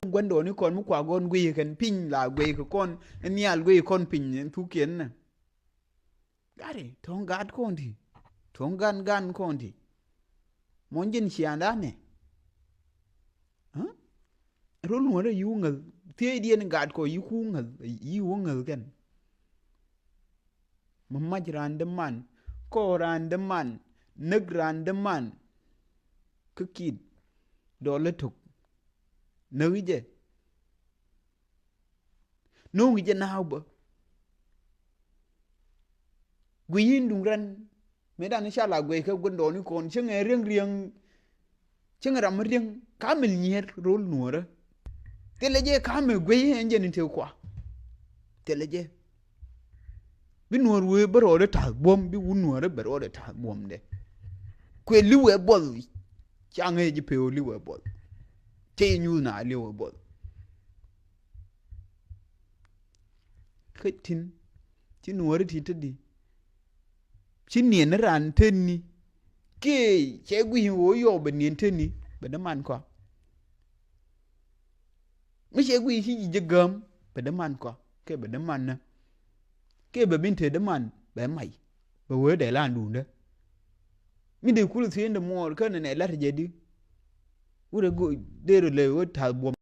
gwando ni kon mu kwa gon gwi kan pin la gwi ko kon ni al gwi kon pin tu kien na gari ton gad kondi ton gan kondi mon jin chianda ne rul ngore yu ngal tie dien gad ko yu ku ngal yu ngal kan mamaj randeman ko randeman neg randeman kikid dole tok nagije nungije nawba gwiyin dungran medan inshallah gwe ka gondo ni kon chinga rieng chinga ram rieng kamil nyer rol nuora teleje kamil gwe enje ni te kwa teleje bi nuor we baro de ta bom bi nuor baro de ta bom de kwe liwe bol change ji pe liwe bol te nyu na liwe bol khitin ti nuor ti tedi chi nien ran tenni ke che gwi wo yo be nien tenni be da man ko mi che gwi chi je gam be da man ko ke be da man na ke be bin te da man be mai be we de lan du de mi de kulu ti ende mo ka ne la je di ure go de le wo ta bom